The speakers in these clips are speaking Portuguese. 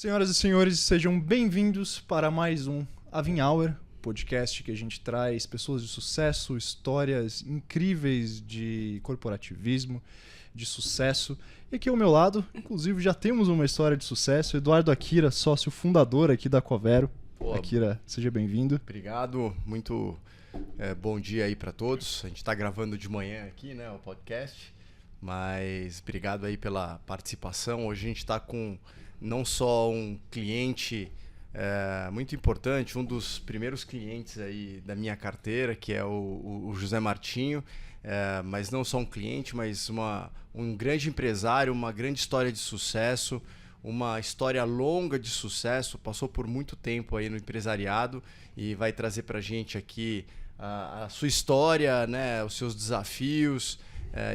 Senhoras e senhores, sejam bem-vindos para mais um Avin Hour, podcast que a gente traz pessoas de sucesso, histórias incríveis de corporativismo, de sucesso. E aqui ao meu lado, inclusive, já temos uma história de sucesso. Eduardo Akira, sócio fundador aqui da Covero. Pô, Akira, seja bem-vindo. Obrigado, muito bom dia aí para todos. A gente está gravando de manhã aqui, né, o podcast, mas obrigado aí pela participação. Hoje a gente está com não só um cliente muito importante, um dos primeiros clientes aí da minha carteira, que é o José Martinho, mas não só um cliente, mas um grande empresário, uma grande história de sucesso, uma história longa de sucesso, passou por muito tempo aí no empresariado e vai trazer para a gente aqui a sua história, né, os seus desafios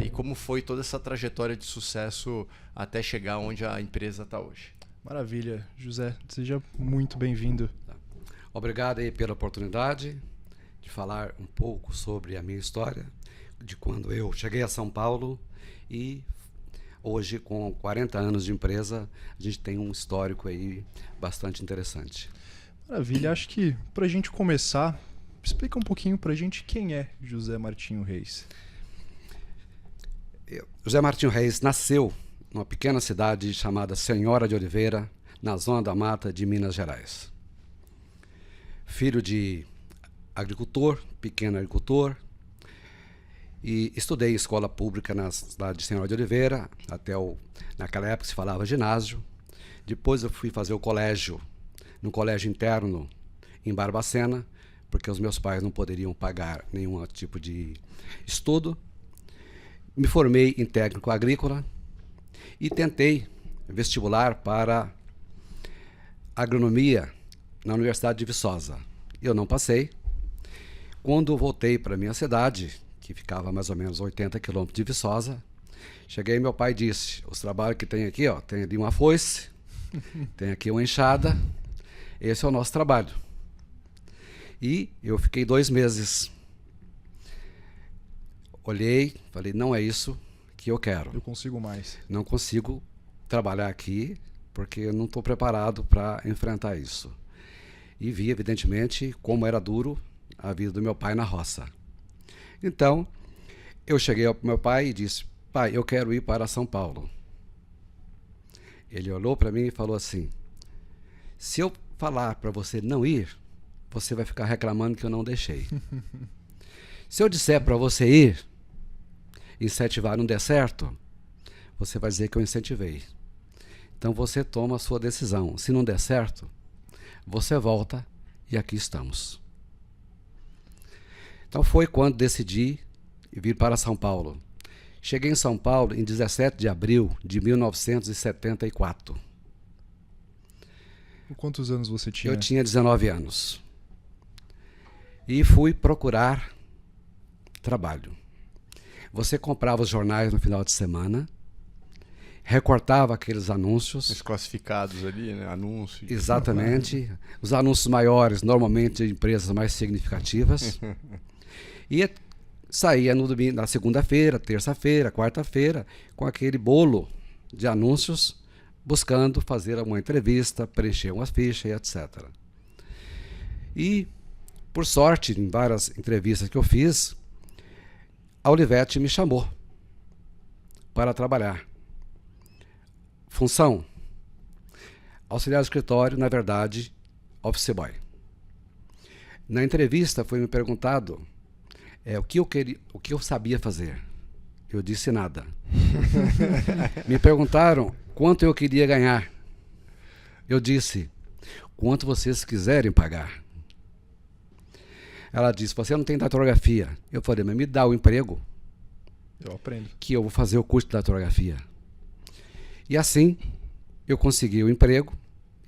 e como foi toda essa trajetória de sucesso até chegar onde a empresa está hoje. Maravilha. José, seja muito bem-vindo. Obrigado aí pela oportunidade de falar um pouco sobre a minha história, de quando eu cheguei a São Paulo e hoje, com 40 anos de empresa, a gente tem um histórico aí bastante interessante. Maravilha. Acho que para a gente começar, explica um pouquinho para a gente quem é José Martinho Reis. José Martinho Reis nasceu numa pequena cidade chamada Senhora de Oliveira, na Zona da Mata de Minas Gerais. Filho de agricultor, pequeno agricultor, e estudei em escola pública na cidade de Senhora de Oliveira, naquela época se falava ginásio. Depois eu fui fazer o colégio, no colégio interno em Barbacena, porque os meus pais não poderiam pagar nenhum tipo de estudo. Me formei em técnico agrícola e tentei vestibular para agronomia na Universidade de Viçosa. Eu não passei. Quando voltei para minha cidade, que ficava mais ou menos 80 quilômetros de Viçosa, cheguei e meu pai disse: os trabalhos que tem aqui, ó, tem ali uma foice, tem aqui uma enxada, esse é o nosso trabalho. E eu fiquei 2 meses. Olhei, falei, não é isso que eu quero. Eu consigo mais. Não consigo trabalhar aqui porque eu não estou preparado para enfrentar isso. E vi, evidentemente, como era duro a vida do meu pai na roça. Então, eu cheguei ao meu pai e disse: pai, eu quero ir para São Paulo. Ele olhou para mim e falou assim: se eu falar para você não ir, você vai ficar reclamando que eu não deixei. Se eu disser para você ir, incentivar não der certo, você vai dizer que eu incentivei. Então você toma a sua decisão. Se não der certo, você volta e aqui estamos. Então foi quando decidi vir para São Paulo. Cheguei em São Paulo em 17 de abril de 1974. Quantos anos você tinha? Eu tinha 19 anos. E fui procurar trabalho. Você comprava os jornais no final de semana, recortava aqueles anúncios. Os classificados ali, né? Anúncios. Exatamente. Os anúncios maiores, normalmente de empresas mais significativas. E saía no domingo, na segunda-feira, terça-feira, quarta-feira, com aquele bolo de anúncios, buscando fazer uma entrevista, preencher uma ficha e etc. E, por sorte, em várias entrevistas que eu fiz, a Olivetti me chamou para trabalhar. Função: auxiliar de escritório, na verdade, office boy. Na entrevista foi me perguntado o que eu sabia fazer. Eu disse nada. Me perguntaram quanto eu queria ganhar. Eu disse: quanto vocês quiserem pagar. Ela disse: você não tem datilografia. Eu falei: mas me dá o emprego. Eu aprendo. Que eu vou fazer o curso de datilografia. E assim, eu consegui o emprego.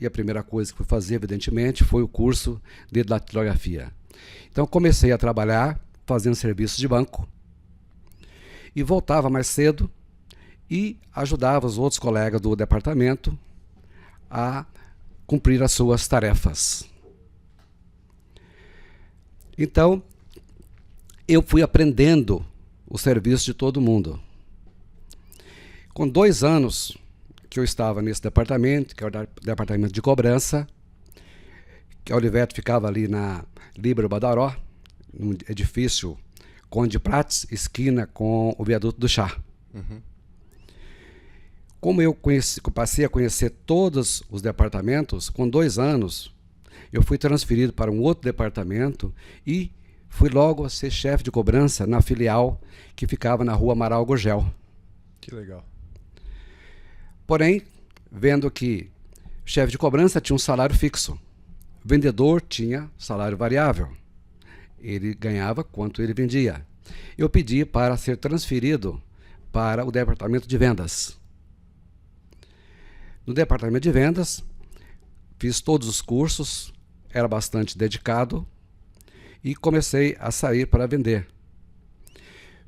E a primeira coisa que fui fazer, evidentemente, foi o curso de datilografia. Então, comecei a trabalhar, fazendo serviços de banco. E voltava mais cedo e ajudava os outros colegas do departamento a cumprir as suas tarefas. Então, eu fui aprendendo o serviço de todo mundo. Com 2 anos, que eu estava nesse departamento, que era o departamento de cobrança, que a Olivetti ficava ali na Líbero Badaró, num edifício Conde Prates, esquina com o viaduto do Chá. Como eu passei a conhecer todos os departamentos, com 2 anos, eu fui transferido para um outro departamento e fui logo a ser chefe de cobrança na filial que ficava na rua Amaral Gurgel. Que legal. Porém, vendo que o chefe de cobrança tinha um salário fixo, o vendedor tinha salário variável. Ele ganhava quanto ele vendia. Eu pedi para ser transferido para o departamento de vendas. No departamento de vendas, fiz todos os cursos, era bastante dedicado e comecei a sair para vender.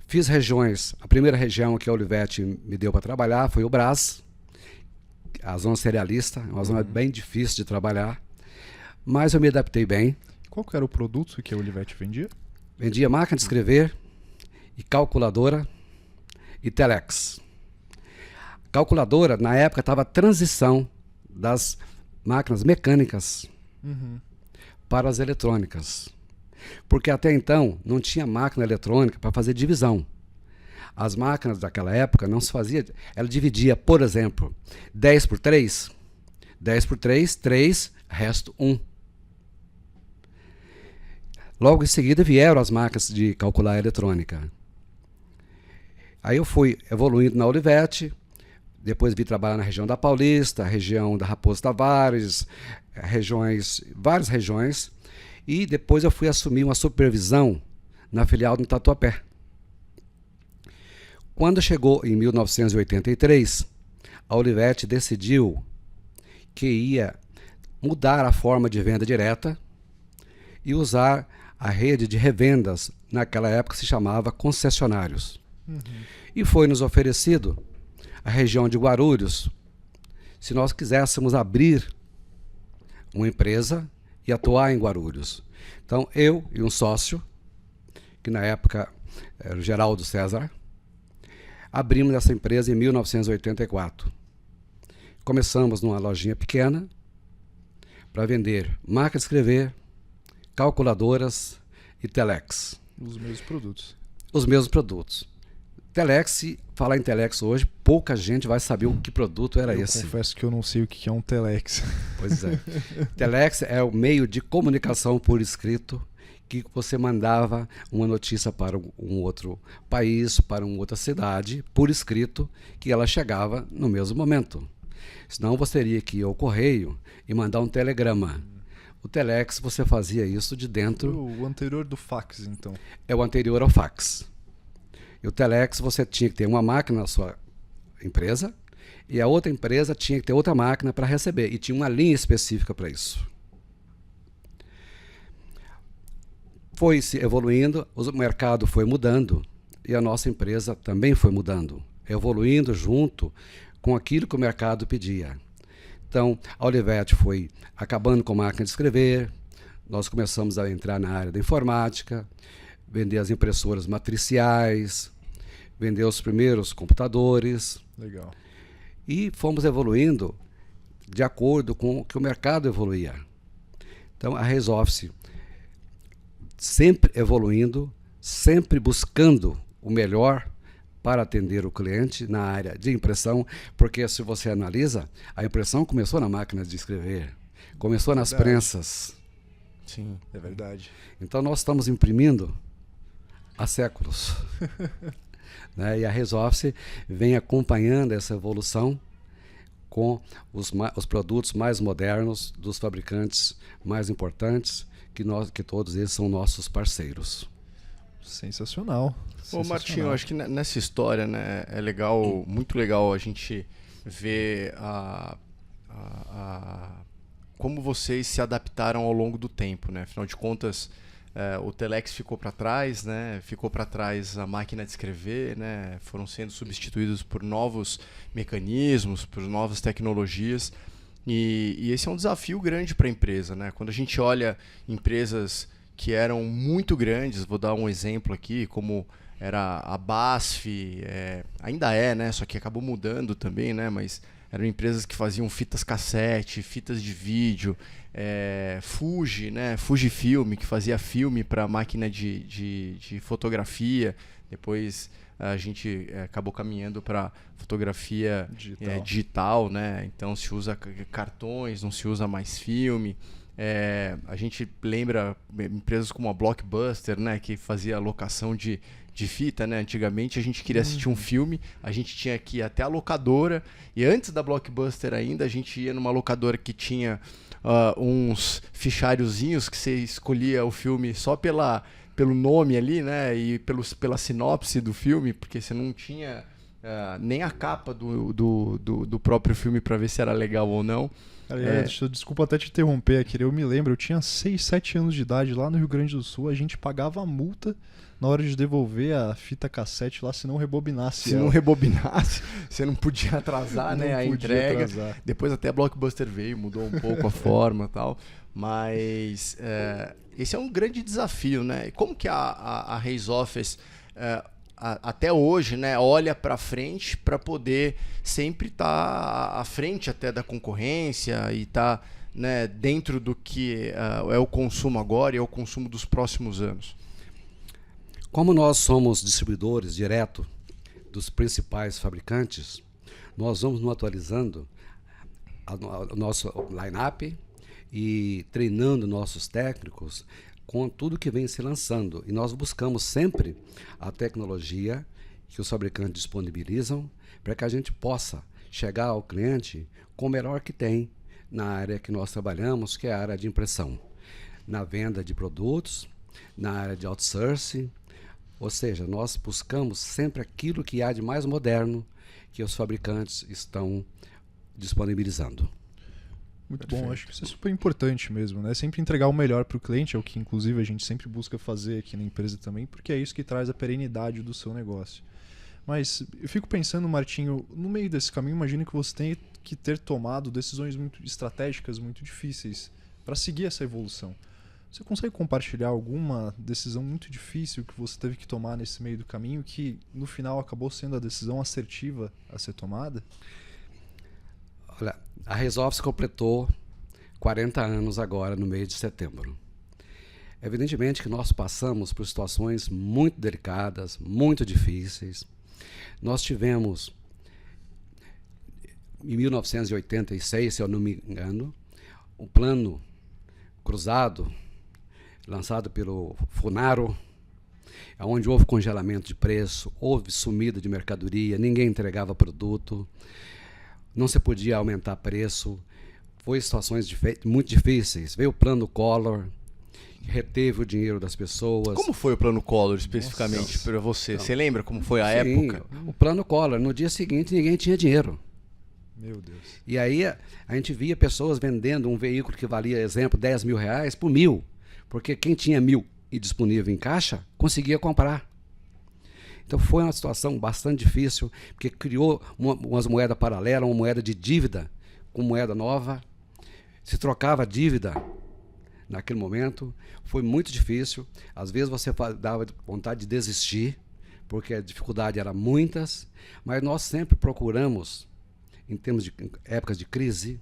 Fiz regiões, a primeira região que a Olivetti me deu para trabalhar foi o Brás, a zona cerealista, uma zona bem difícil de trabalhar, mas eu me adaptei bem. Qual que era o produto que a Olivetti vendia? Vendia máquina de escrever e calculadora e telex. Calculadora, na época, estava a transição das máquinas mecânicas para as eletrônicas. Porque até então não tinha máquina eletrônica para fazer divisão. As máquinas daquela época não se fazia. Ela dividia, por exemplo, 10 por 3, 10 por 3, 3, resto 1. Logo em seguida vieram as máquinas de calcular eletrônica. Aí eu fui evoluindo na Olivetti, depois vim trabalhar na região da Paulista, região da Raposo Tavares, várias regiões, e depois eu fui assumir uma supervisão na filial do Tatuapé. Quando chegou em 1983, a Olivetti decidiu que ia mudar a forma de venda direta e usar a rede de revendas, naquela época se chamava concessionários. E foi nos oferecido a região de Guarulhos, se nós quiséssemos abrir uma empresa e atuar em Guarulhos. Então, eu e um sócio, que na época era o Geraldo César, abrimos essa empresa em 1984. Começamos numa lojinha pequena para vender máquina de escrever, calculadoras e telex. Os mesmos produtos. Os mesmos produtos. Telex, se falar em telex hoje, pouca gente vai saber o que produto era esse. Eu confesso que eu não sei o que é um telex. Pois é. Telex é o meio de comunicação por escrito que você mandava uma notícia para um outro país, para uma outra cidade, por escrito, que ela chegava no mesmo momento. Senão você teria que ir ao correio e mandar um telegrama. O telex você fazia isso de dentro. O anterior do fax, então. É o anterior ao fax. E o telex você tinha que ter uma máquina na sua empresa e a outra empresa tinha que ter outra máquina para receber. E tinha uma linha específica para isso. Foi se evoluindo, o mercado foi mudando e a nossa empresa também foi mudando, evoluindo junto com aquilo que o mercado pedia. Então, a Olivetti foi acabando com a máquina de escrever, nós começamos a entrar na área da informática, vender as impressoras matriciais, vender os primeiros computadores. Legal. E fomos evoluindo de acordo com o que o mercado evoluía. Então, a Reis Office sempre evoluindo, sempre buscando o melhor para atender o cliente na área de impressão, porque se você analisa, a impressão começou na máquina de escrever, começou nas prensas. Sim, é verdade. Então nós estamos imprimindo há séculos. Né? E a Reis Office vem acompanhando essa evolução com os produtos mais modernos dos fabricantes mais importantes, que todos eles são nossos parceiros. Sensacional. Ô Martinho, eu acho que nessa história, né, é legal, muito legal a gente ver como vocês se adaptaram ao longo do tempo, né? Afinal de contas, o telex ficou para trás, né? Ficou para trás a máquina de escrever, né? Foram sendo substituídos por novos mecanismos, por novas tecnologias. E esse é um desafio grande para a empresa, né? Quando a gente olha empresas que eram muito grandes, vou dar um exemplo aqui, como era a BASF, ainda é, né? Só que acabou mudando também, né? Mas eram empresas que faziam fitas cassete, fitas de vídeo, Fuji, né? Fujifilm, que fazia filme para máquina de fotografia. Depois a gente acabou caminhando para fotografia digital, né? Então se usa cartões, não se usa mais filme. A gente lembra empresas como a Blockbuster, né? Que fazia locação de fita, né? Antigamente a gente queria assistir um filme, a gente tinha que ir até a locadora, e antes da Blockbuster ainda, a gente ia numa locadora que tinha uns fichariozinhos que você escolhia o filme só pelo nome ali, né? E pela sinopse do filme, porque você não tinha nem a capa do próprio filme para ver se era legal ou não. Desculpa até te interromper aqui. Eu me lembro, eu tinha 6, 7 anos de idade lá no Rio Grande do Sul, a gente pagava a multa na hora de devolver a fita cassete lá, se não rebobinasse. Se não rebobinasse, você não podia atrasar, né, a entrega. Atrasar. Depois até a Blockbuster veio, mudou um pouco a forma e tal. Mas esse é um grande desafio, né? E como que a Raise Office até hoje, né, olha para frente para poder sempre estar à frente até da concorrência e estar, né, dentro do que é o consumo agora e é o consumo dos próximos anos? Como nós somos distribuidores direto dos principais fabricantes, nós vamos nos atualizando o nosso line-up e treinando nossos técnicos com tudo que vem se lançando. E nós buscamos sempre a tecnologia que os fabricantes disponibilizam para que a gente possa chegar ao cliente com o melhor que tem na área que nós trabalhamos, que é a área de impressão, na venda de produtos, na área de outsourcing. Ou seja, nós buscamos sempre aquilo que há de mais moderno que os fabricantes estão disponibilizando. Muito Perfeito. bom, acho que isso é super importante mesmo, né? Sempre entregar o melhor para o cliente, é o que inclusive a gente sempre busca fazer aqui na empresa também, porque é isso que traz a perenidade do seu negócio. Mas eu fico pensando, Martinho, no meio desse caminho, imagino que você tenha que ter tomado decisões muito estratégicas, muito difíceis, para seguir essa evolução. Você consegue compartilhar alguma decisão muito difícil que você teve que tomar nesse meio do caminho, que no final acabou sendo a decisão assertiva a ser tomada? Olha, a Raise Office completou 40 anos agora, no mês de setembro. Evidentemente que nós passamos por situações muito delicadas, muito difíceis. Nós tivemos, em 1986, se eu não me engano, um plano cruzado, lançado pelo Funaro, onde houve congelamento de preço, houve sumida de mercadoria, ninguém entregava produto, não se podia aumentar preço, foi situações muito difíceis. Veio o plano Collor, reteve o dinheiro das pessoas. Como foi o plano Collor especificamente para você? Você lembra como foi a época? O plano Collor, no dia seguinte ninguém tinha dinheiro. Meu Deus. E aí a gente via pessoas vendendo um veículo que valia, exemplo, 10 mil reais por 1.000. Porque quem tinha 1.000 e disponível em caixa, conseguia comprar. Então foi uma situação bastante difícil, porque criou umas moedas paralelas, uma moeda de dívida com moeda nova. Se trocava dívida naquele momento, foi muito difícil. Às vezes você dava vontade de desistir, porque a dificuldade era muitas, mas nós sempre procuramos, em termos de épocas de crise,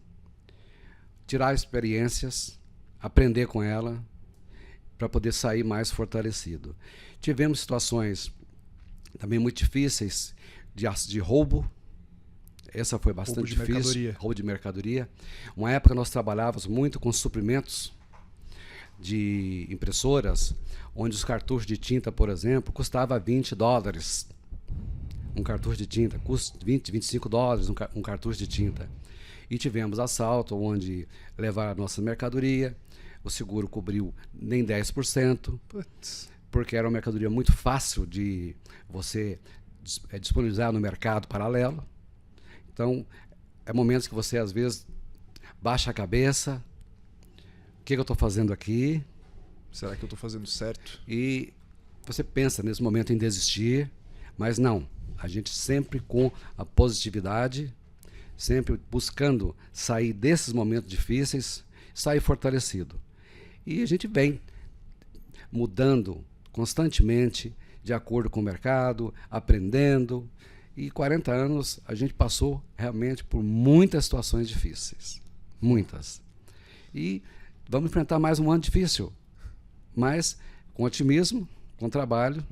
tirar experiências, aprender com ela, para poder sair mais fortalecido. Tivemos situações também muito difíceis de roubo. Essa foi bastante difícil. Roubo de mercadoria. Uma época nós trabalhávamos muito com suprimentos de impressoras, onde os cartuchos de tinta, por exemplo, custava $20. Um cartucho de tinta custa $20, $25 um cartucho de tinta. E tivemos assalto, onde levaram a nossa mercadoria, o seguro cobriu nem 10%, porque era uma mercadoria muito fácil de você disponibilizar no mercado paralelo. Então, é momentos que você, às vezes, baixa a cabeça. O que eu estou fazendo aqui? Será que eu estou fazendo certo? E você pensa nesse momento em desistir, mas não. A gente sempre com a positividade, sempre buscando sair desses momentos difíceis, sair fortalecido. E a gente vem mudando constantemente de acordo com o mercado, aprendendo E 40 anos a gente passou realmente por muitas situações difíceis. Muitas. E vamos enfrentar mais um ano difícil. Mas com otimismo, com trabalho,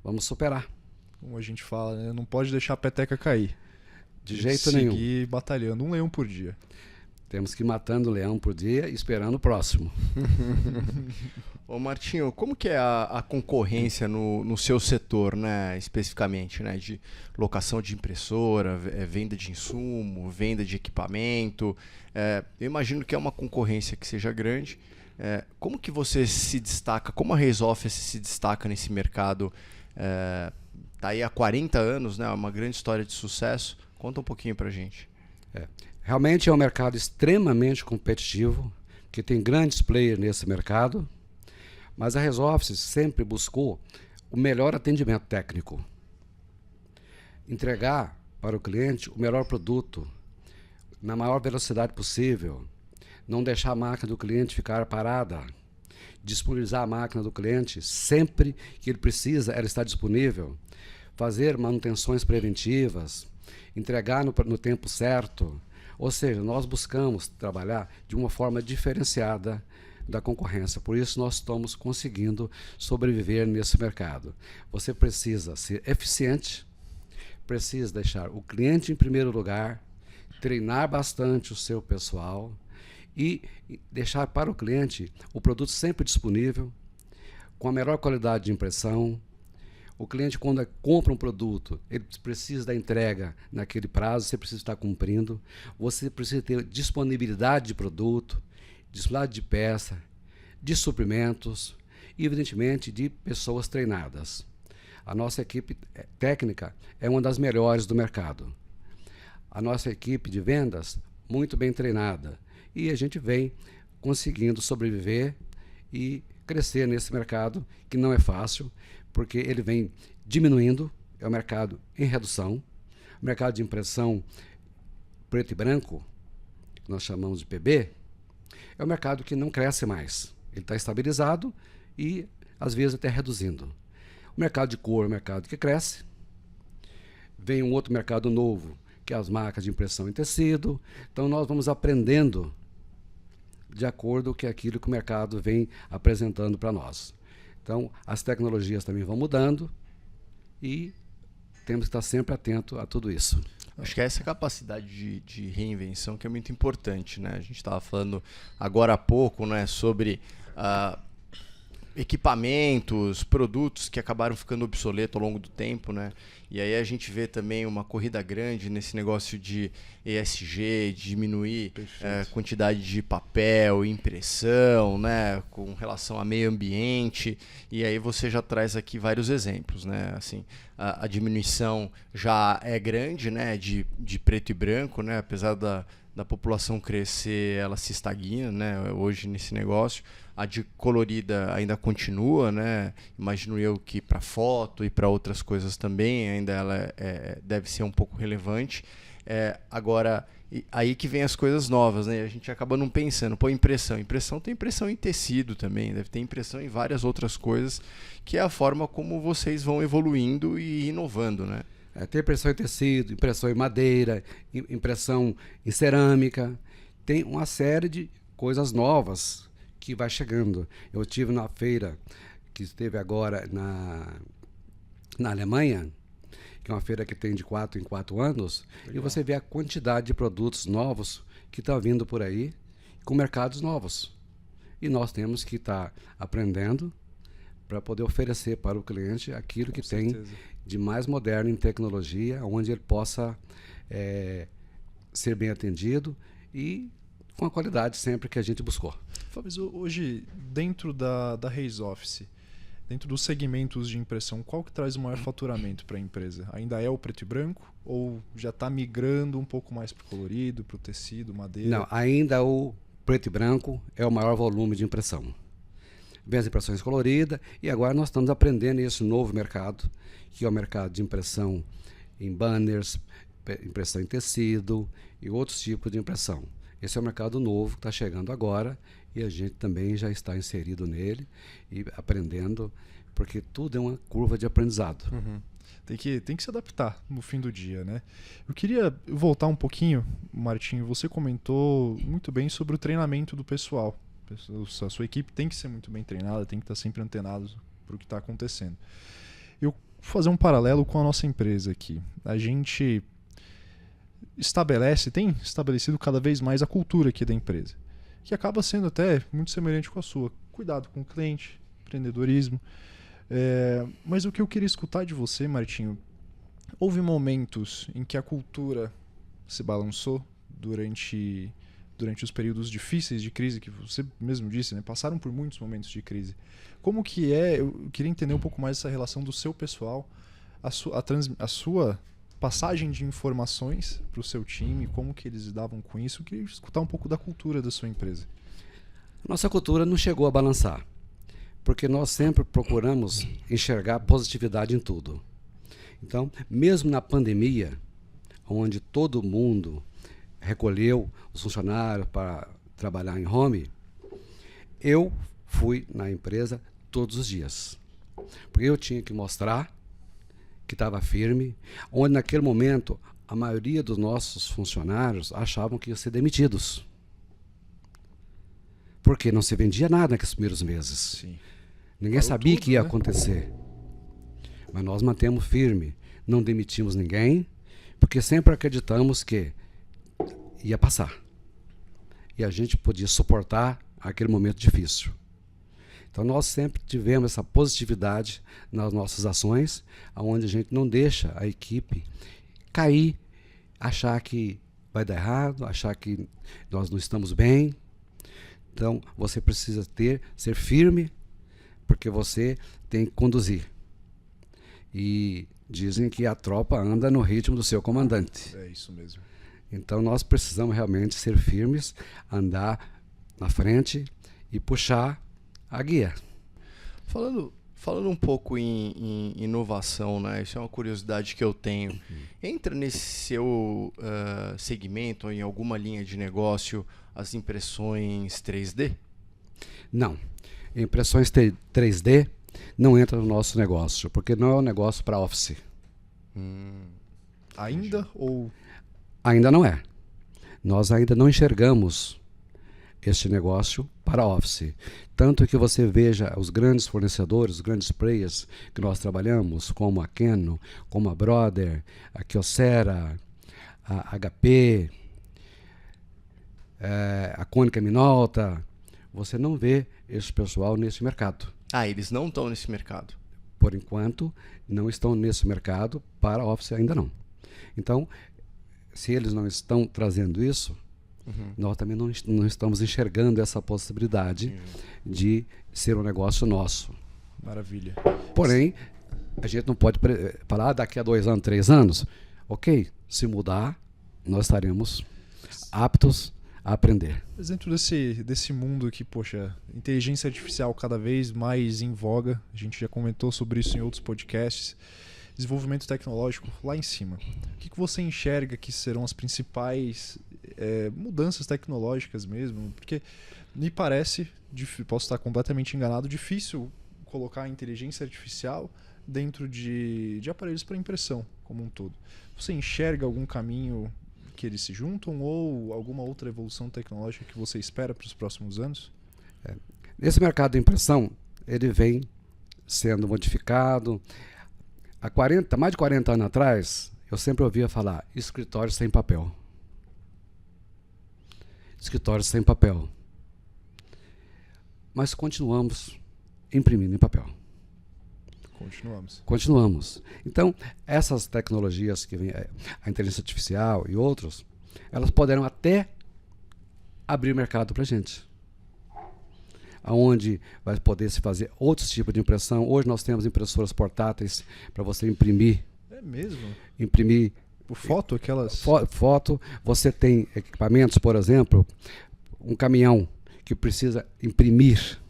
vamos superar. Como a gente fala, né? Não pode deixar a peteca cair. De jeito nenhum. Seguir batalhando, um leão por dia. Temos que ir matando o leão por dia e esperando o próximo. Ô Martinho, como que é a concorrência no seu setor, né, especificamente, né, de locação de impressora, venda de insumo, venda de equipamento? Eu imagino que é uma concorrência que seja grande. Como que você se destaca, como a Reis Office se destaca nesse mercado? Tá aí há 40 anos, né, uma grande história de sucesso. Conta um pouquinho pra gente. Realmente é um mercado extremamente competitivo, que tem grandes players nesse mercado, mas a Reis Office sempre buscou o melhor atendimento técnico. Entregar para o cliente o melhor produto, na maior velocidade possível, não deixar a máquina do cliente ficar parada, disponibilizar a máquina do cliente sempre que ele precisa, ela está disponível, fazer manutenções preventivas, entregar no tempo certo. Ou seja, nós buscamos trabalhar de uma forma diferenciada da concorrência. Por isso, nós estamos conseguindo sobreviver nesse mercado. Você precisa ser eficiente, precisa deixar o cliente em primeiro lugar, treinar bastante o seu pessoal e deixar para o cliente o produto sempre disponível, com a melhor qualidade de impressão. O cliente, quando compra um produto, ele precisa da entrega naquele prazo, você precisa estar cumprindo. Você precisa ter disponibilidade de produto, disponibilidade de peça, de suprimentos e, evidentemente, de pessoas treinadas. A nossa equipe técnica é uma das melhores do mercado. A nossa equipe de vendas, muito bem treinada. E a gente vem conseguindo sobreviver e crescer nesse mercado, que não é fácil, porque ele vem diminuindo, é um mercado em redução. O mercado de impressão preto e branco, que nós chamamos de PB, é um mercado que não cresce mais. Ele está estabilizado e, às vezes, até reduzindo. O mercado de cor é um mercado que cresce. Vem um outro mercado novo, que é as marcas de impressão em tecido. Então, nós vamos aprendendo de acordo com aquilo que o mercado vem apresentando para nós. Então, as tecnologias também vão mudando e temos que estar sempre atento a tudo isso. Acho que é essa capacidade de reinvenção que é muito importante, né? A gente estava falando agora há pouco, né, sobre equipamentos, produtos que acabaram ficando obsoletos ao longo do tempo, né? E aí a gente vê também uma corrida grande nesse negócio de ESG, de diminuir a quantidade de papel, impressão, né? Com relação a meio ambiente. E aí você já traz aqui vários exemplos, né? Assim, a diminuição já é grande, né? De preto e branco, né? Apesar da população crescer, ela se estagna, né? Hoje nesse negócio. A de colorida ainda continua, né? Imagino eu que para foto e para outras coisas também ainda ela deve ser um pouco relevante. Agora, aí que vem as coisas novas, né? A gente acaba não pensando, pô, impressão tem impressão em tecido também, deve ter impressão em várias outras coisas, que é a forma como vocês vão evoluindo e inovando, né? Tem impressão em tecido, impressão em madeira, impressão em cerâmica. Tem uma série de coisas novas que vai chegando. Eu estive na feira que esteve agora na Alemanha, que é uma feira que tem de 4 em 4 anos, legal. E você vê a quantidade de produtos novos que estão vindo por aí, com mercados novos. E nós temos que estar aprendendo para poder oferecer para o cliente aquilo que tem de mais moderno em tecnologia, onde ele possa ser bem atendido e com a qualidade sempre que a gente buscou. Fabrício, hoje, dentro da Reis Office, dentro dos segmentos de impressão, qual que traz o maior faturamento para a empresa? Ainda é o preto e branco? Ou já está migrando um pouco mais para o colorido, para o tecido, madeira? Não, ainda o preto e branco é o maior volume de impressão. Vem as impressões coloridas e agora nós estamos aprendendo esse novo mercado, que é o mercado de impressão em banners, impressão em tecido e outros tipos de impressão. Esse é o mercado novo que está chegando agora e a gente também já está inserido nele e aprendendo, porque tudo é uma curva de aprendizado. Uhum. Tem que se adaptar no fim do dia, né? Eu queria voltar um pouquinho, Martinho. Você comentou muito bem sobre o treinamento do pessoal. A sua equipe tem que ser muito bem treinada, tem que estar sempre antenado para o que está acontecendo. Eu vou fazer um paralelo com a nossa empresa aqui. A gente tem estabelecido cada vez mais a cultura aqui da empresa, que acaba sendo até muito semelhante com a sua. Cuidado com o cliente, empreendedorismo. Mas o que eu queria escutar de você, Martinho, houve momentos em que a cultura se balançou durante os períodos difíceis de crise, que você mesmo disse, né? Passaram por muitos momentos de crise. Como que eu queria entender um pouco mais essa relação do seu pessoal, a sua passagem de informações para o seu time, como que eles lidavam com isso. Eu queria escutar um pouco da cultura da sua empresa. Nossa cultura não chegou a balançar, porque nós sempre procuramos enxergar positividade em tudo. Então, mesmo na pandemia, onde todo mundo recolheu os funcionários para trabalhar em home, eu fui na empresa todos os dias. Porque eu tinha que mostrar que estava firme, onde naquele momento a maioria dos nossos funcionários achavam que iam ser demitidos. Porque não se vendia nada naqueles primeiros meses. Sim. Ninguém sabia o que ia acontecer. Mas nós mantemos firme, não demitimos ninguém, porque sempre acreditamos que ia passar. E a gente podia suportar aquele momento difícil. Então nós sempre tivemos essa positividade nas nossas ações, onde a gente não deixa a equipe cair, achar que vai dar errado, achar que nós não estamos bem. Então você precisa ser firme, porque você tem que conduzir. E dizem que a tropa anda no ritmo do seu comandante. É isso mesmo. Então nós precisamos realmente ser firmes, andar na frente e puxar a guia. Falando um pouco em inovação, né? Isso é uma curiosidade que eu tenho. Entra nesse seu segmento ou em alguma linha de negócio as impressões 3D? Não. Impressões 3D não entra no nosso negócio, porque não é um negócio para office. Ainda ou... Ainda não é. Nós ainda não enxergamos este negócio para office. Tanto que você veja os grandes fornecedores, os grandes players que nós trabalhamos, como a Canon, como a Brother, a Kyocera, a HP, a Konica Minolta, você não vê esse pessoal nesse mercado. Eles não estão nesse mercado? Por enquanto, não estão nesse mercado, para office ainda não. Então, se eles não estão trazendo isso, nós também não estamos enxergando essa possibilidade de ser um negócio nosso. Maravilha. Porém, a gente não pode falar daqui a 2 anos, 3 anos. Ok, se mudar, nós estaremos aptos a aprender. Mas dentro desse mundo que, poxa, inteligência artificial cada vez mais em voga, a gente já comentou sobre isso em outros podcasts, desenvolvimento tecnológico lá em cima. O que você enxerga que serão as principais mudanças tecnológicas mesmo? Porque me parece, posso estar completamente enganado, difícil colocar a inteligência artificial dentro de aparelhos para impressão como um todo. Você enxerga algum caminho que eles se juntam ou alguma outra evolução tecnológica que você espera para os próximos anos? Nesse mercado de impressão, ele vem sendo modificado. Há mais de 40 anos atrás, eu sempre ouvia falar escritório sem papel. Escritório sem papel. Mas continuamos imprimindo em papel. Continuamos. Então, essas tecnologias que vem, a inteligência artificial e outros, elas poderão até abrir mercado para a gente. Onde vai poder se fazer outros tipos de impressão. Hoje nós temos impressoras portáteis para você imprimir. É mesmo? Imprimir. Por foto, aquelas... Foto. Você tem equipamentos, por exemplo, um caminhão que precisa imprimir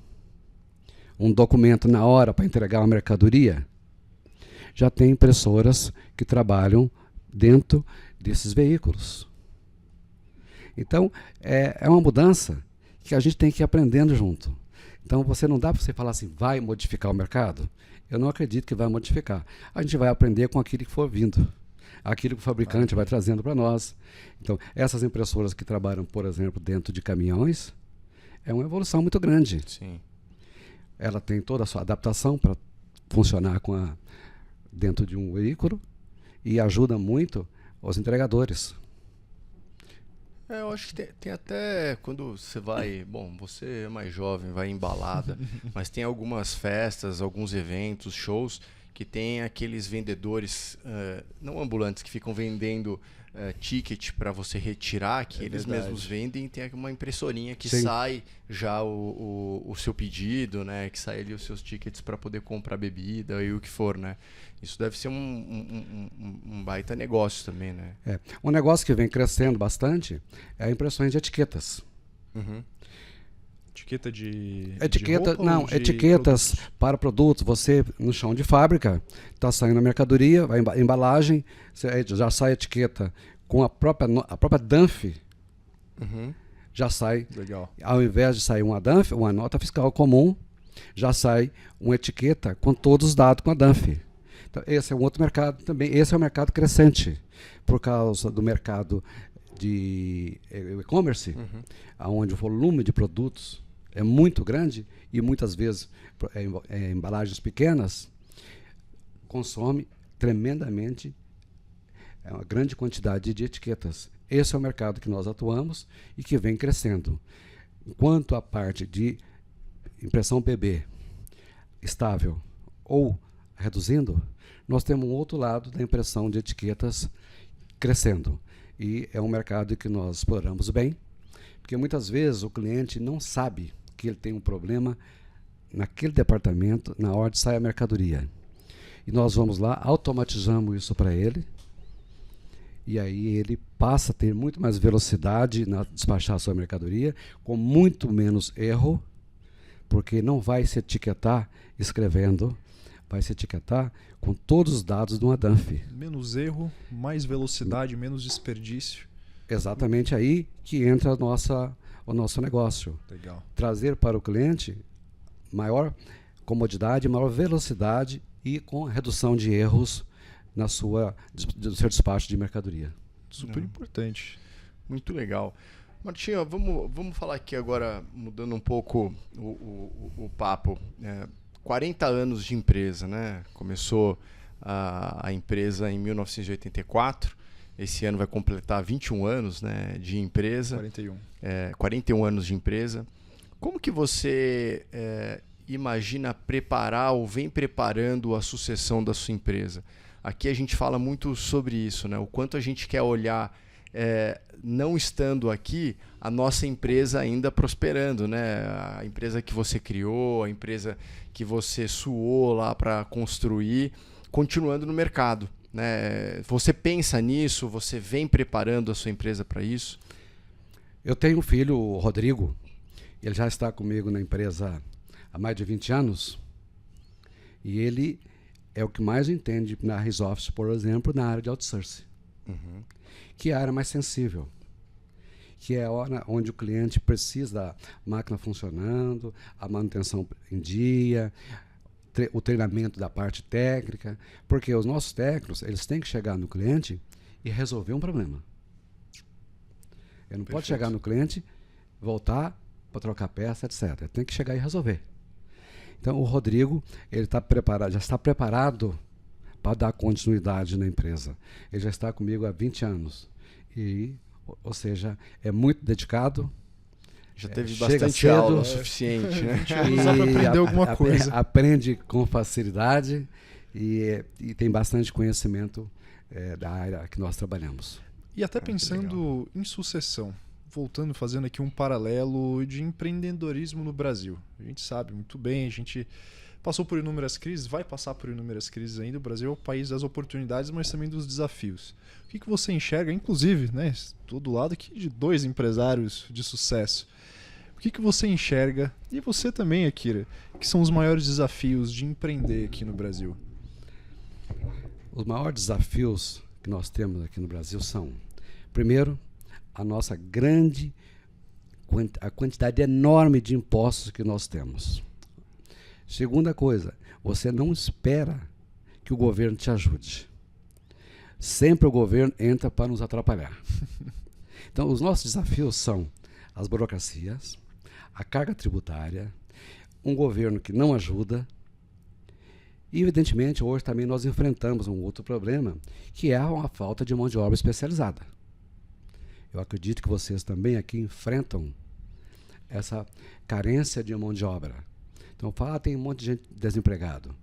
um documento na hora para entregar uma mercadoria. Já tem impressoras que trabalham dentro desses veículos. Então, é uma mudança que a gente tem que ir aprendendo junto. Então, não dá para você falar assim, vai modificar o mercado. eu não acredito que vai modificar. A gente vai aprender com aquilo que for vindo, aquilo que o fabricante vai trazendo para nós. Então, essas impressoras que trabalham, por exemplo, dentro de caminhões, é uma evolução muito grande. Sim. Ela tem toda a sua adaptação para funcionar dentro de um veículo e ajuda muito os entregadores. Eu acho que tem até quando você vai, bom, você é mais jovem, vai em balada, mas tem algumas festas, alguns eventos, shows, que tem aqueles vendedores, não ambulantes, que ficam vendendo ticket para você retirar, que eles mesmos vendem, e tem uma impressorinha que sai já o seu pedido, né? Que sai ali os seus tickets para poder comprar bebida e o que for, né? Isso deve ser um baita negócio também, né? Um negócio que vem crescendo bastante é a impressões de etiquetas. Uhum. Etiqueta de roupa, não, de etiquetas produtos? para produtos. Você, no chão de fábrica, está saindo a mercadoria, a embalagem, já sai a etiqueta com a própria DANF, já sai. Legal. Ao invés de sair uma DANF, uma nota fiscal comum, já sai uma etiqueta com todos os dados com a DANF. Então, esse é um outro mercado também. Esse é um mercado crescente, por causa do mercado de e-commerce, onde o volume de produtos é muito grande e muitas vezes embalagens pequenas consome tremendamente uma grande quantidade de etiquetas. Esse é o mercado que nós atuamos e que vem crescendo. Enquanto a parte de impressão PB estável ou reduzindo, nós temos um outro lado da impressão de etiquetas crescendo. E é um mercado que nós exploramos bem, porque muitas vezes o cliente não sabe que ele tem um problema naquele departamento na hora de sair a mercadoria. E nós vamos lá, automatizamos isso para ele, e aí ele passa a ter muito mais velocidade na despachar a sua mercadoria, com muito menos erro, porque não vai se etiquetar escrevendo, vai se etiquetar com todos os dados de uma DANF. Menos erro, mais velocidade, menos desperdício. Exatamente aí que entra o nosso negócio. Legal. Trazer para o cliente maior comodidade, maior velocidade e com redução de erros no seu despacho de mercadoria. Super importante. Muito legal. Martinho, vamos falar aqui agora, mudando um pouco o papo. 40 anos de empresa, né? Começou a empresa em 1984. Esse ano vai completar 21 anos, né, de empresa. 41. 41 anos de empresa. Como que você imagina preparar ou vem preparando a sucessão da sua empresa? Aqui a gente fala muito sobre isso, né? O quanto a gente quer olhar, não estando aqui, a nossa empresa ainda prosperando, né? A empresa que você criou, a empresa que você suou lá para construir, continuando no mercado, né? Você pensa nisso? Você vem preparando a sua empresa para isso? Eu tenho um filho, o Rodrigo, ele já está comigo na empresa há mais de 20 anos, e ele é o que mais entende na RISOFICE, por exemplo, na área de outsourcing, que é a área mais sensível, que é a hora onde o cliente precisa da máquina funcionando, a manutenção em dia, o treinamento da parte técnica, porque os nossos técnicos, eles têm que chegar no cliente e resolver um problema. Ele não pode chegar no cliente, voltar para trocar peça, etc. Ele tem que chegar e resolver. Então, o Rodrigo, ele já está preparado para dar continuidade na empresa. Ele já está comigo há 20 anos. Ou seja, é muito dedicado. Já teve bastante aula o suficiente, né? Só para aprender alguma coisa. Aprende com facilidade e tem bastante conhecimento da área que nós trabalhamos. E até pensando em sucessão, voltando, fazendo aqui um paralelo de empreendedorismo no Brasil. A gente sabe muito bem, a gente passou por inúmeras crises, vai passar por inúmeras crises ainda. O Brasil é o país das oportunidades, mas também dos desafios. O que você enxerga, inclusive, né, estou do lado aqui de 2 empresários de sucesso. O que você enxerga, e você também, Akira, que são os maiores desafios de empreender aqui no Brasil? Os maiores desafios que nós temos aqui no Brasil são, primeiro, a nossa a quantidade enorme de impostos que nós temos. Segunda coisa, você não espera que o governo te ajude. Sempre o governo entra para nos atrapalhar. Então, os nossos desafios são as burocracias, a carga tributária, um governo que não ajuda. E, evidentemente, hoje também nós enfrentamos um outro problema, que é a falta de mão de obra especializada. Eu acredito que vocês também aqui enfrentam essa carência de mão de obra. Então, tem um monte de gente desempregado,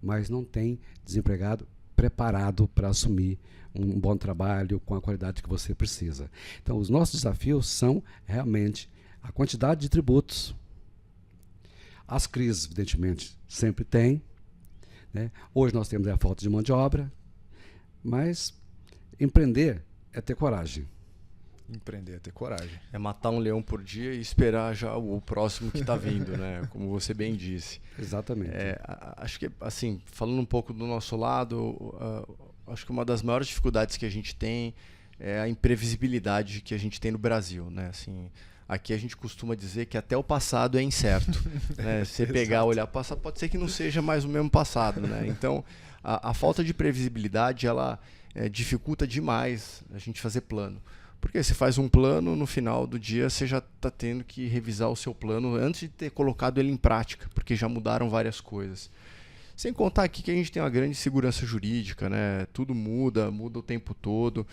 mas não tem desempregado preparado para assumir um bom trabalho com a qualidade que você precisa. Então, os nossos desafios são realmente a quantidade de tributos. As crises, evidentemente, sempre tem, né? Hoje nós temos a falta de mão de obra, mas empreender é ter coragem. Empreender é ter coragem. É matar um leão por dia e esperar já o próximo que está vindo, né? Como você bem disse. Exatamente. Acho que, assim, falando um pouco do nosso lado, acho que uma das maiores dificuldades que a gente tem é a imprevisibilidade que a gente tem no Brasil, né? Assim, aqui a gente costuma dizer que até o passado é incerto. Né? Se você pegar, olhar o passado, pode ser que não seja mais o mesmo passado, né? Então, a falta de previsibilidade, ela dificulta demais a gente fazer plano. Porque você faz um plano, no final do dia você já está tendo que revisar o seu plano antes de ter colocado ele em prática, porque já mudaram várias coisas. Sem contar aqui que a gente tem uma grande segurança jurídica, né? Tudo muda o tempo todo.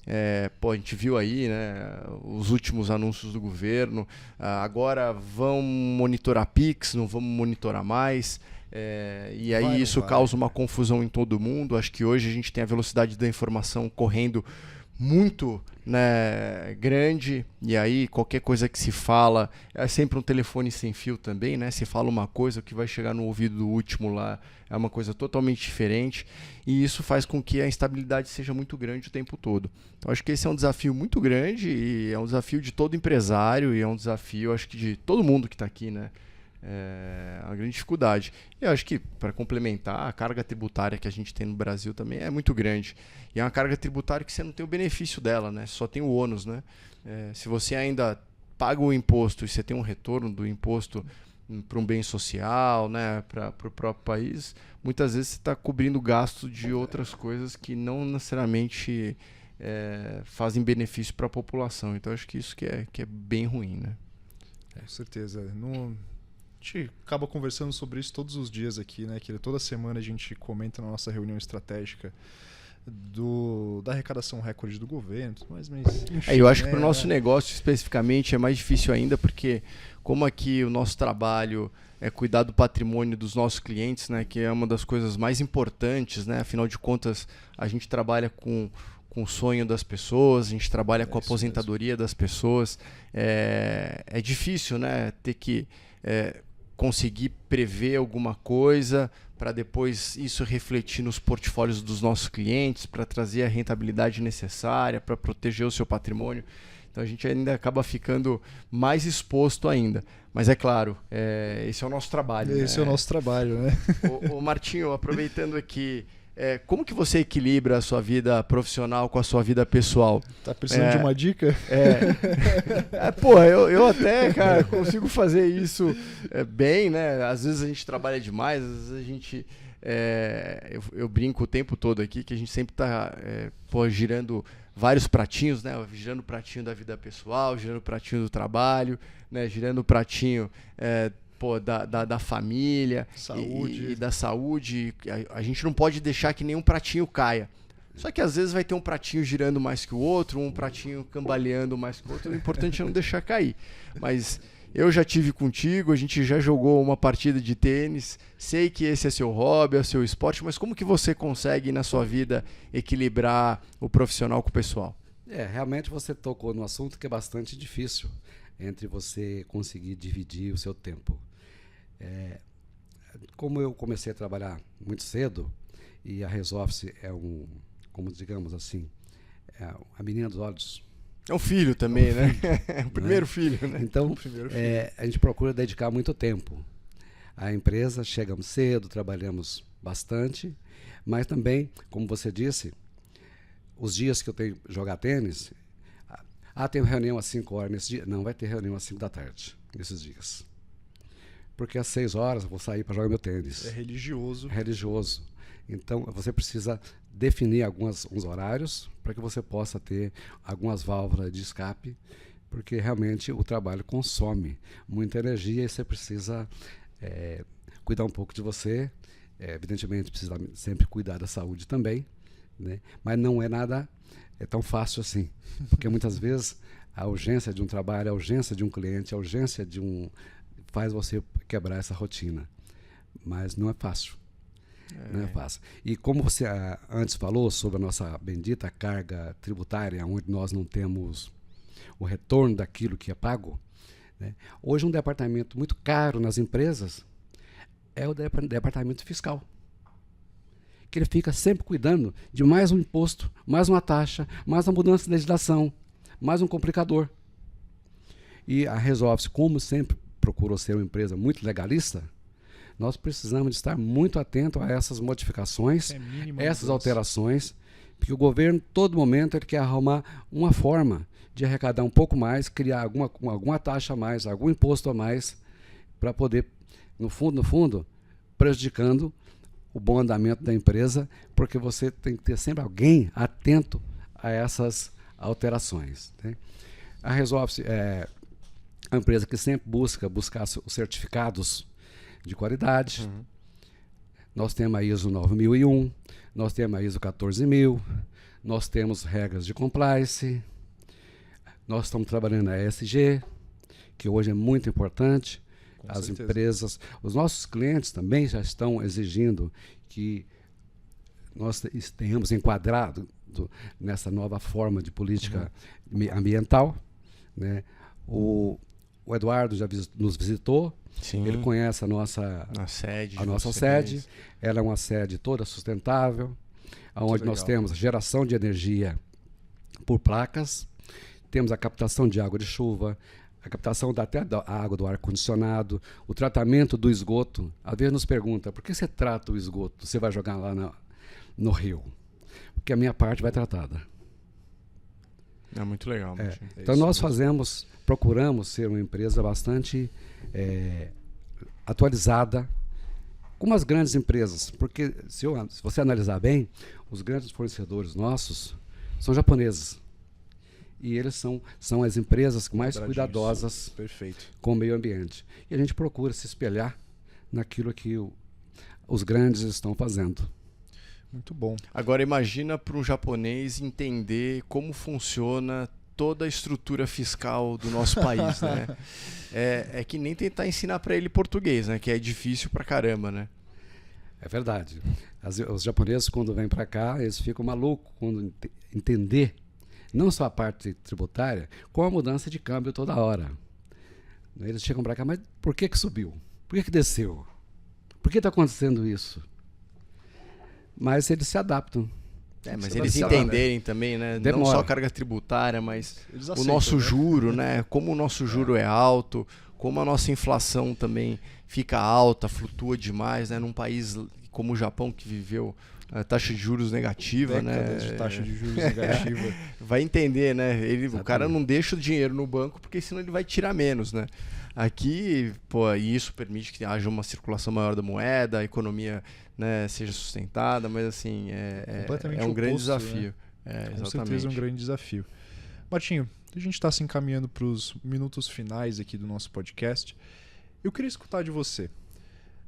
A gente viu aí, né, os últimos anúncios do governo. Agora vão monitorar Pix, não vamos monitorar mais. E aí isso causa uma confusão em todo mundo. Acho que hoje a gente tem a velocidade da informação correndo muito, né, grande, e aí qualquer coisa que se fala é sempre um telefone sem fio também, né? Se fala uma coisa, o que vai chegar no ouvido do último lá é uma coisa totalmente diferente, e isso faz com que a instabilidade seja muito grande o tempo todo. Então acho que esse é um desafio muito grande, e é um desafio de todo empresário, e é um desafio, acho que de todo mundo que está aqui, né? É uma grande dificuldade. E eu acho que, para complementar, a carga tributária que a gente tem no Brasil também é muito grande. E é uma carga tributária que você não tem o benefício dela, né? Só tem o ônus, né? Se você ainda paga o imposto e você tem um retorno do imposto para um bem social, né? Para o próprio país, muitas vezes você está cobrindo gasto de outras coisas que não necessariamente fazem benefício para a população. Então, acho que isso que é bem ruim, né? Com certeza. A gente acaba conversando sobre isso todos os dias aqui, né? Que toda semana a gente comenta na nossa reunião estratégica da arrecadação recorde do governo, mas enfim, eu acho que para o nosso negócio especificamente é mais difícil ainda, porque como aqui o nosso trabalho é cuidar do patrimônio dos nossos clientes, né? Que é uma das coisas mais importantes, né? Afinal de contas, a gente trabalha com o sonho das pessoas, a gente trabalha com a aposentadoria das pessoas. É difícil, né? Ter que conseguir prever alguma coisa para depois isso refletir nos portfólios dos nossos clientes, para trazer a rentabilidade necessária, para proteger o seu patrimônio. Então a gente ainda acaba ficando mais exposto ainda. Mas é claro, esse é o nosso trabalho. Esse é o nosso trabalho, né? Ô Martinho, aproveitando aqui, como que você equilibra a sua vida profissional com a sua vida pessoal? Tá precisando de uma dica? Eu até, cara, consigo fazer isso bem, né? Às vezes a gente trabalha demais, às vezes a gente... eu brinco o tempo todo aqui que a gente sempre está girando vários pratinhos, né? Girando o pratinho da vida pessoal, girando o pratinho do trabalho, né? Girando o pratinho... da família e da saúde. A gente não pode deixar que nenhum pratinho caia. Só que às vezes vai ter um pratinho girando mais que o outro, um pratinho cambaleando mais que o outro. O importante é não deixar cair. Mas eu já tive contigo, a gente já jogou uma partida de tênis. Sei que esse é seu hobby, é seu esporte, mas como que você consegue na sua vida equilibrar o profissional com o pessoal? Realmente você tocou num assunto que é bastante difícil entre você conseguir dividir o seu tempo. Como eu comecei a trabalhar muito cedo, e a Resoffice como digamos assim, a menina dos olhos. É um filho também, né? É o primeiro filho, né? Então, a gente procura dedicar muito tempo à empresa, chegamos cedo, trabalhamos bastante, mas também, como você disse, os dias que eu tenho que jogar tênis, tenho reunião às 5 horas nesse dia. Não vai ter reunião às 5 da tarde, nesses dias. porque às 6 horas eu vou sair para jogar meu tênis. É religioso. Religioso. Então, você precisa definir alguns horários para que você possa ter algumas válvulas de escape, porque realmente o trabalho consome muita energia e você precisa cuidar um pouco de você. Evidentemente, precisa sempre cuidar da saúde também, né? Mas não é nada tão fácil assim, porque muitas vezes a urgência de um trabalho, a urgência de um cliente, a urgência de faz você quebrar essa rotina. Mas não é fácil. Não é fácil. E como você antes falou sobre a nossa bendita carga tributária, onde nós não temos o retorno daquilo que é pago, né? Hoje um departamento muito caro nas empresas é o departamento fiscal, que ele fica sempre cuidando de mais um imposto, mais uma taxa, mais uma mudança de legislação, mais um complicador. E a Resolve-se, como sempre procurou ser uma empresa muito legalista, nós precisamos de estar muito atento a essas modificações, essas alterações, porque o governo, todo momento, ele quer arrumar uma forma de arrecadar um pouco mais, criar alguma taxa a mais, algum imposto a mais, para poder, no fundo, prejudicando o bom andamento da empresa, porque você tem que ter sempre alguém atento a essas alterações, né? A Resolve-se é a empresa que sempre buscar os certificados de qualidade. Uhum. Nós temos a ISO 9001, nós temos a ISO 14000, nós temos regras de compliance, nós estamos trabalhando na ESG, que hoje é muito importante. Com as certeza. Empresas, os nossos clientes também já estão exigindo que nós tenhamos enquadrado nessa nova forma de política ambiental, né? O Eduardo já nos visitou. Sim. Ele conhece a nossa sede. Ela é uma sede toda sustentável, onde nós temos a geração de energia por placas, temos a captação de água de chuva, a captação até da água do ar-condicionado, o tratamento do esgoto. Às vezes nos pergunta, por que você trata o esgoto? Você vai jogar lá no rio? Porque a minha parte vai tratada. É muito legal. Então nós procuramos ser uma empresa bastante atualizada, como as grandes empresas, porque se você analisar bem, os grandes fornecedores nossos são japoneses. E eles são as empresas mais cuidadosas com o meio ambiente. E a gente procura se espelhar naquilo que os grandes estão fazendo. Muito bom. Agora imagina para um japonês entender como funciona toda a estrutura fiscal do nosso país, né? É que nem tentar ensinar para ele português, né? Que é difícil pra caramba, né? É verdade. Os japoneses, quando vêm para cá, eles ficam malucos quando entender não só a parte tributária, como a mudança de câmbio toda hora. Eles chegam para cá, mas por que subiu? Por que desceu? Por que está acontecendo isso? Mas eles se adaptam. Mas eles entenderem também, né? Demora. Não só a carga tributária, mas aceitam, o nosso né? juro, né? Como o nosso juro é alto, como a nossa inflação também fica alta, flutua demais, né? Num país como o Japão, que viveu a taxa de juros negativa, Décadas né? de taxa de juros negativa. Vai entender, né? O cara não deixa o dinheiro no banco porque senão ele vai tirar menos, né? Aqui, e isso permite que haja uma circulação maior da moeda, a economia, né, seja sustentada, mas assim, é um grande desafio. Né? Com certeza é um grande desafio. Martinho, a gente está se encaminhando para os minutos finais aqui do nosso podcast. Eu queria escutar de você.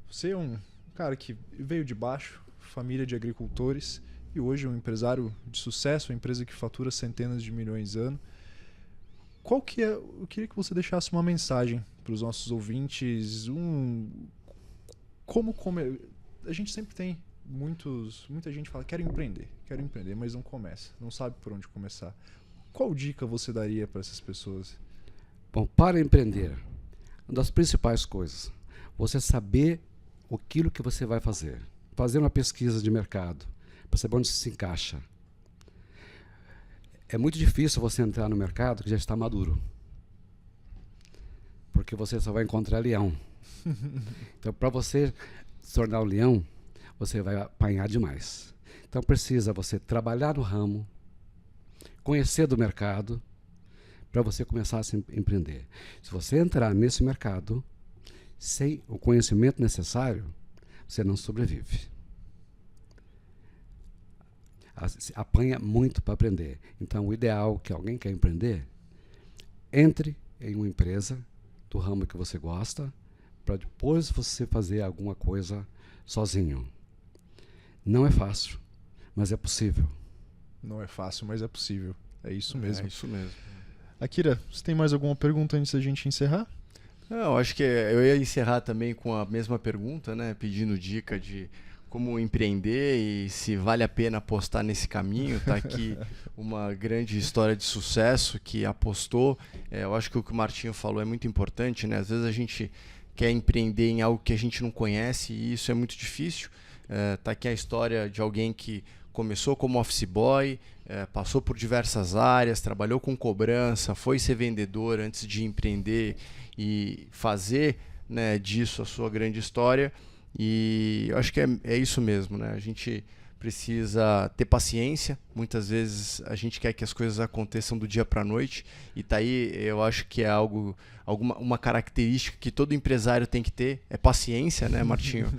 Você é um cara que veio de baixo, família de agricultores, e hoje é um empresário de sucesso, uma empresa que fatura centenas de milhões ano. Qual que é? Eu queria que você deixasse uma mensagem para os nossos ouvintes. A gente sempre tem muita gente fala, quero empreender, mas não começa, não sabe por onde começar. Qual dica você daria para essas pessoas? Bom, para empreender, uma das principais coisas, você saber aquilo que você vai fazer. Fazer uma pesquisa de mercado, para saber onde se encaixa. É muito difícil você entrar no mercado que já está maduro. Porque você só vai encontrar leão. Então, para você se tornar um leão, você vai apanhar demais. Então, precisa você trabalhar no ramo, conhecer do mercado, para você começar a se empreender. Se você entrar nesse mercado, Sem o conhecimento necessário, você não sobrevive. Apanha muito para aprender. Então, o ideal que alguém quer empreender, entre em uma empresa do ramo que você gosta, para depois você fazer alguma coisa sozinho. Não é fácil, mas é possível. Não é fácil, mas é possível. É isso mesmo. É isso mesmo. Akira, você tem mais alguma pergunta antes da gente encerrar? Não, acho que eu ia encerrar também com a mesma pergunta, né? Pedindo dica de como empreender e se vale a pena apostar nesse caminho. Tá aqui uma grande história de sucesso que apostou. Eu acho que o que o Martinho falou é muito importante, né? Às vezes a gente quer empreender em algo que a gente não conhece e isso é muito difícil. Tá aqui a história de alguém que começou como office boy, passou por diversas áreas, trabalhou com cobrança, foi ser vendedor antes de empreender e fazer, né, disso a sua grande história. E eu acho que é isso mesmo, né? A gente precisa ter paciência. Muitas vezes a gente quer que as coisas aconteçam do dia para a noite. E tá aí, eu acho que é uma característica que todo empresário tem que ter, é paciência, né, Martinho?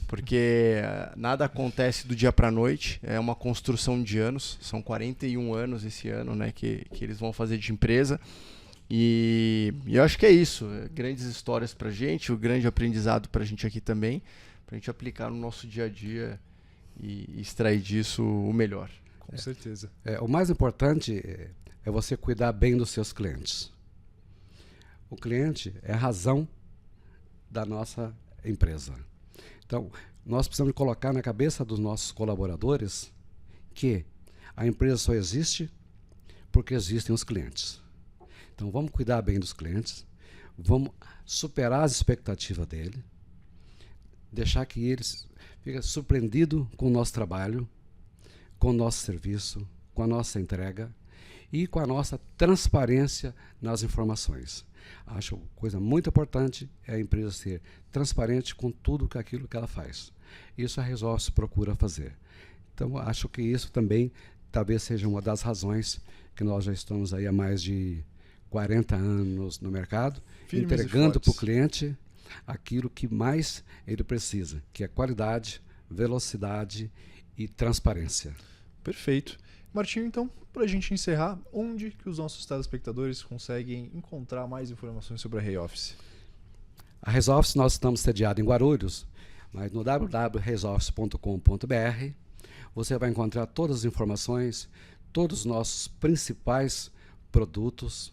Porque nada acontece do dia para a noite, é uma construção de anos. São 41 anos esse ano, né, que eles vão fazer de empresa. E eu acho que é isso, grandes histórias pra gente, o grande aprendizado pra gente aqui também, pra gente aplicar no nosso dia a dia e extrair disso o melhor. Com certeza. O mais importante é você cuidar bem dos seus clientes. O cliente é a razão da nossa empresa. Então, nós precisamos colocar na cabeça dos nossos colaboradores que a empresa só existe porque existem os clientes. Então, vamos cuidar bem dos clientes, vamos superar as expectativas dele, deixar que eles fiquem surpreendidos com o nosso trabalho, com o nosso serviço, com a nossa entrega e com a nossa transparência nas informações. Acho coisa muito importante é a empresa ser transparente com tudo aquilo que ela faz. Isso a Resolve procura fazer. Então, acho que isso também talvez seja uma das razões que nós já estamos aí há mais de 40 anos no mercado, Firmes entregando para o cliente aquilo que mais ele precisa, que é qualidade, velocidade e transparência. Perfeito. Martinho, então, para a gente encerrar, onde que os nossos telespectadores conseguem encontrar mais informações sobre a Reoffice? A Resolve, nós estamos sediados em Guarulhos, mas no www.resolve.com.br você vai encontrar todas as informações, todos os nossos principais produtos,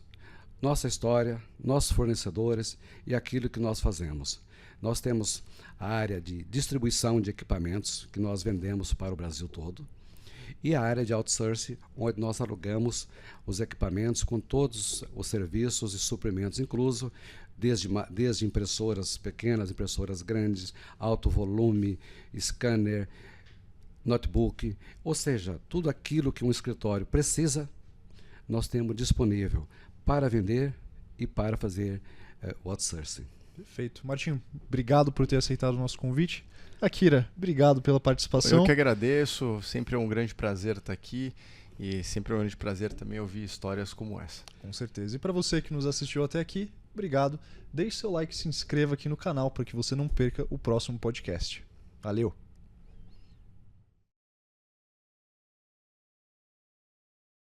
nossa história, nossos fornecedores e aquilo que nós fazemos. Nós temos a área de distribuição de equipamentos que nós vendemos para o Brasil todo e a área de outsourcing, onde nós alugamos os equipamentos com todos os serviços e suprimentos incluso, desde impressoras pequenas, impressoras grandes, alto volume, scanner, notebook, ou seja, tudo aquilo que um escritório precisa, nós temos disponível para vender e para fazer o outsourcing. Perfeito. Martinho, obrigado por ter aceitado o nosso convite. Akira, obrigado pela participação. Eu que agradeço, sempre é um grande prazer estar aqui e sempre é um grande prazer também ouvir histórias como essa. Com certeza. E para você que nos assistiu até aqui, obrigado. Deixe seu like e se inscreva aqui no canal para que você não perca o próximo podcast. Valeu!